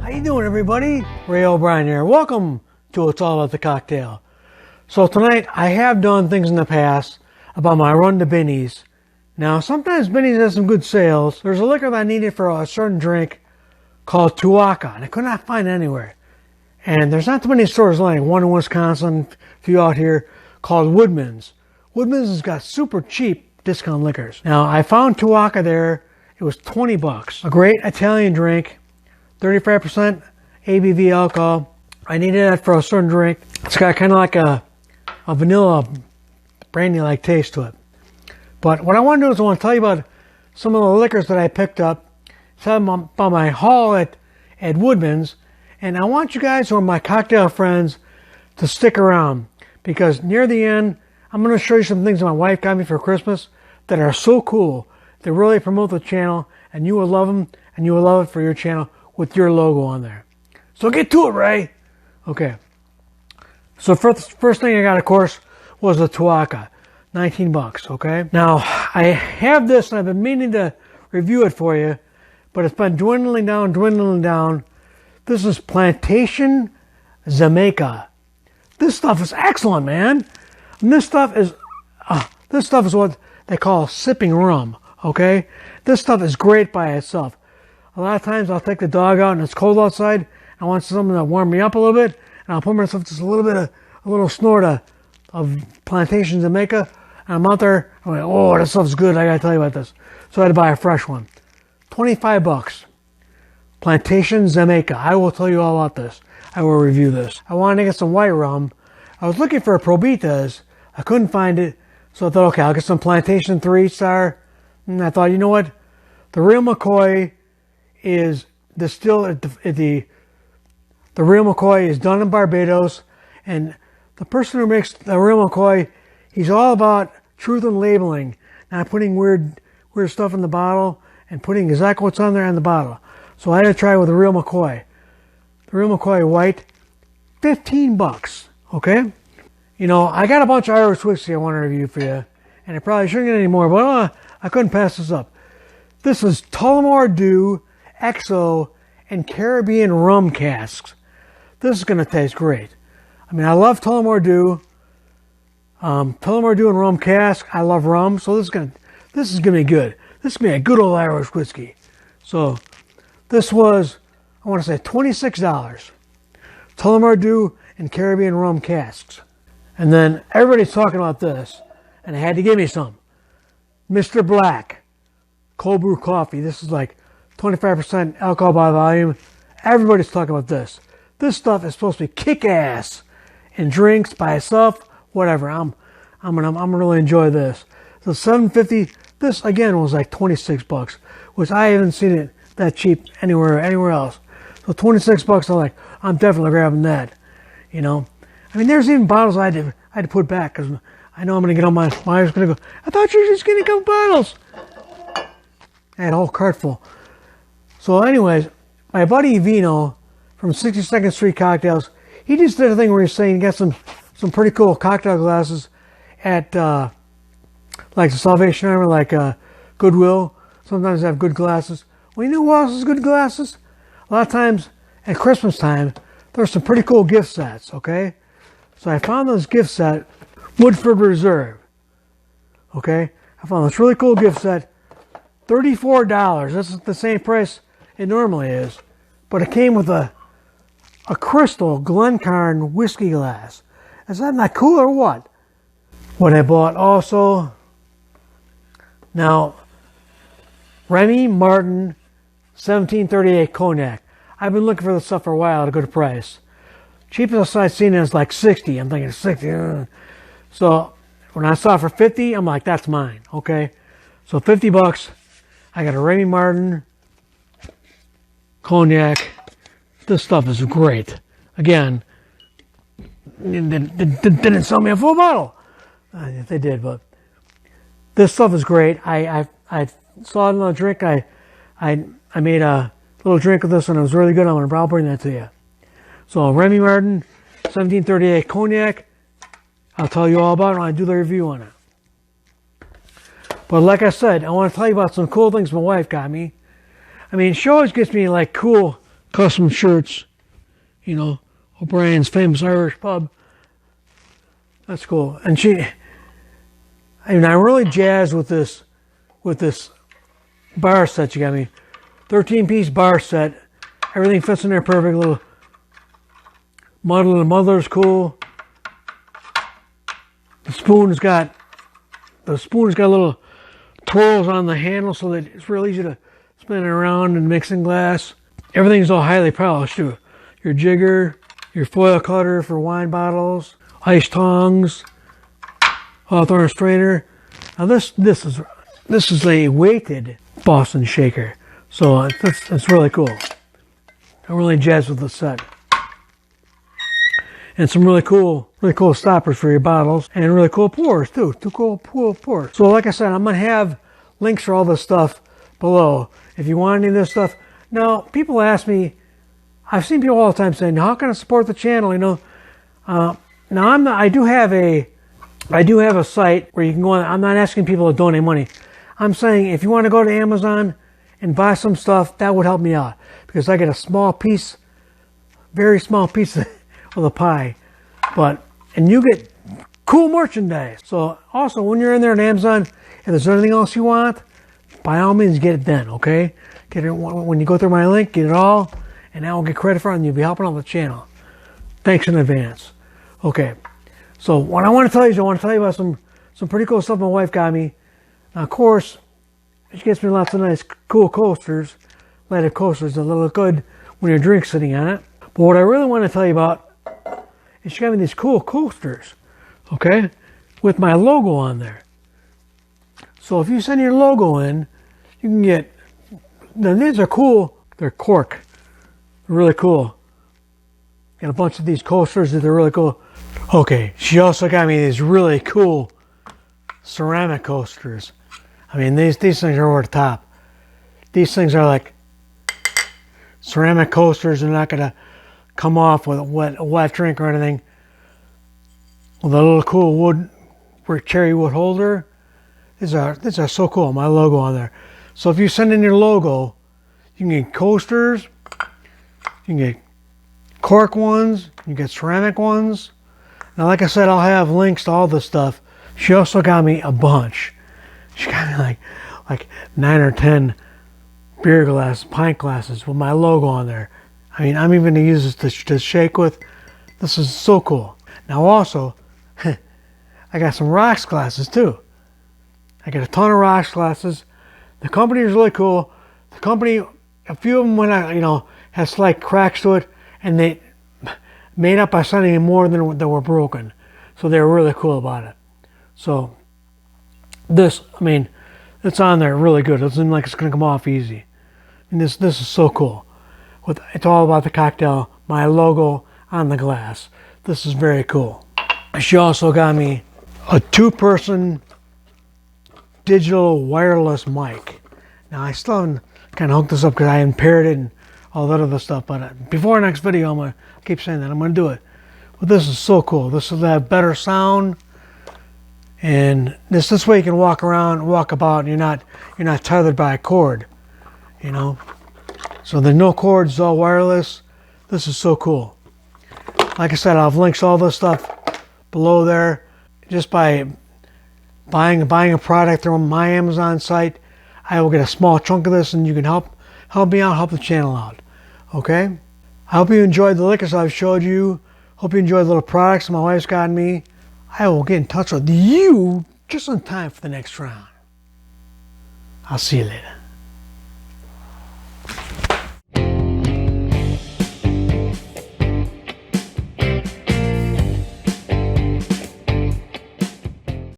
How you doing, everybody? Ray O'Brien here. Welcome to It's All About the Cocktail. So tonight, I have done things in the past about my run to Binny's. Now, sometimes Binny's has some good sales. There's a liquor that I needed for a certain drink called Tuaca, and I could not find it anywhere. And there's not too many stores like one in Wisconsin, a few out here, called WOODMAN'S. WOODMAN'S has got super cheap discount liquors. Now, I found Tuaca there. It was $20. A great Italian drink, 35% ABV alcohol. I needed that for a certain drink. It's got kind of like a vanilla brandy-like taste to it. But what I want to do is I want to tell you about some of the liquors that I picked up, tell them about my haul at WOODMAN'S, and I want you guys who are my cocktail friends to stick around, because near the end, I'm going to show you some things that my wife got me for Christmas that are so cool. They really promote the channel, and you will love them, and you will love it for your channel with your logo on there. So get to it, Ray. Okay. So first thing I got, of course, was the Tuaca. $19, okay? Now, I have this, and I've been meaning to review it for you, but it's been dwindling down. This is Plantation Jamaica. This stuff is excellent, man. And this stuff is what they call sipping rum, okay? This stuff is great by itself. A lot of times I'll take the dog out and it's cold outside. I want something to warm me up a little bit, and I'll put myself just a little snort of Plantation Jamaica. And I'm out there, I'm like, oh, this stuff's good. I gotta tell you about this. So I had to buy a fresh one. $25. Plantation Jamaica. I will tell you all about this. I will review this. I wanted to get some white rum. I was looking for Probitas. I couldn't find it. So I thought, okay, I'll get some Plantation 3-star. And I thought, you know what? The real McCoy is distilled at the real McCoy is done in Barbados. And the person who makes the real McCoy, he's all about truth and labeling, not putting weird stuff in the bottle and putting exactly what's on there on the bottle. So I had to try with the real McCoy. The real McCoy white, $15, okay? You know, I got a bunch of Irish whiskey I want to review for you, and I probably shouldn't get any more, but I couldn't pass this up. This is Tullamore Dew, XO, and Caribbean rum casks. This is going to taste great. I mean, I love Tullamore Dew. Tullamore Dew and rum cask. I love rum, so this is gonna be good. This is gonna be a good old Irish whiskey. So this was, I want to say, $26. Tullamore Dew and Caribbean rum casks. And then everybody's talking about this, and they had to give me some. Mr. Black cold brew coffee. This is like 25% alcohol by volume. Everybody's talking about this. This stuff is supposed to be kick-ass in drinks by itself. Whatever, I'm gonna really enjoy this. So $7.50. This again was like $26, which I haven't seen it that cheap anywhere else. So $26, I'm definitely grabbing that. You know, I mean, there's even bottles I had to put back because I know I'm gonna get on my wife's gonna go, I thought you were just getting a couple bottles. I had a whole cart full. So, anyways, my buddy Vino from 62nd Street Cocktails, he just did a thing where he's saying he got some pretty cool cocktail glasses at like the Salvation Army, like Goodwill. Sometimes they have good glasses. Well, you know who else has good glasses? A lot of times at Christmas time, there's some pretty cool gift sets, okay? So I found this gift set, Woodford Reserve, okay? I found this really cool gift set, $34. That's the same price it normally is. But it came with a crystal Glencairn whiskey glass. Is that not cool or what? What I bought also, now, Remy Martin 1738 Cognac. I've been looking for this stuff for a while at a good price. Cheapest I've seen is like 60. I'm thinking 60. So when I saw it for 50, I'm like, that's mine. Okay. So $50. I got a Remy Martin Cognac. This stuff is great. Again, didn't sell me a full bottle. They did, but this stuff is great. I saw another drink. I made a little drink of this, and it was really good. I'll bring that to you. So Remy Martin, 1738 Cognac. I'll tell you all about it when I do the review on it. But like I said, I want to tell you about some cool things my wife got me. I mean, she always gets me like cool custom shirts, you know, O'Brien's famous Irish pub. That's cool. And I'm really jazzed with this bar set you got me. 13-piece bar set. Everything fits in there perfect. Little muddle and muddler's cool. The spoon's got little twirls on the handle so that it's real easy to spin it around and mix in glass. Everything's all highly polished too. Your jigger, your foil cutter for wine bottles, ice tongs, hawthorn strainer. Now this is a weighted Boston shaker, so it's really cool. I'm really jazzed with the set. And some really cool stoppers for your bottles, and really cool pours too. Two cool pours. So like I said, I'm gonna have links for all this stuff below. If you want any of this stuff. Now, people ask me, I've seen people all the time saying, how can I support the channel? You know, now I do have a site where you can go on. I'm not asking people to donate money. I'm saying if you want to go to Amazon and buy some stuff, that would help me out, because I get a small piece, very small piece of the pie, and you get cool merchandise. So also, when you're in there on Amazon, if there's anything else you want, by all means get it then, okay? Get it when you go through my link, get it all, and I will get credit for it, and you'll be helping out the channel. Thanks in advance. Okay, so what I want to tell you is I want to tell you about some pretty cool stuff my wife got me. Now, of course, she gets me lots of nice, cool coasters, lighted coasters that look good when your drink's sitting on it. But what I really want to tell you about is she got me these cool coasters, okay, with my logo on there. So if you send your logo in, you can get, now these are cool, they're cork, they're really cool. Got a bunch of these coasters that are really cool. Okay, she also got me these really cool ceramic coasters. I mean, these things are over the top. These things are like ceramic coasters. They're not gonna come off with a wet drink or anything. With a little cool cherry wood holder. These are so cool. My logo on there. So if you send in your logo, you can get coasters, you can get cork ones, you can get ceramic ones. Now, like I said, I'll have links to all this stuff. She also got me a bunch. She got me like 9 or 10 beer glasses, pint glasses with my logo on there. I mean, I'm even going to use this to shake with. This is so cool. Now also, I got some rocks glasses too. I got a ton of rocks glasses. The company is really cool. The company, a few of them has slight cracks to it, and they made up by sending more than that were broken. So they were really cool about it. So this, I mean, it's on there really good. It doesn't like it's going to come off easy. And this is so cool. It's all about the cocktail, my logo on the glass. This is very cool. She also got me a 2-person digital wireless mic. Now, I still haven't kind of hooked this up because I haven't paired it and all that other stuff. But before next video, I'm going to keep saying that. I'm going to do it. But this is so cool. This will have better sound. And this way you can walk around, walk about, and you're not tethered by a cord. You know? So there's no cords, it's all wireless. This is so cool. Like I said, I'll have links to all this stuff below there. Just by buying a product from my Amazon site, I will get a small chunk of this, and you can help me out, help the channel out. Okay? I hope you enjoyed the liquors I've showed you. Hope you enjoyed the little products my wife's gotten me. I will get in touch with you just in time for the next round. I'll see you later.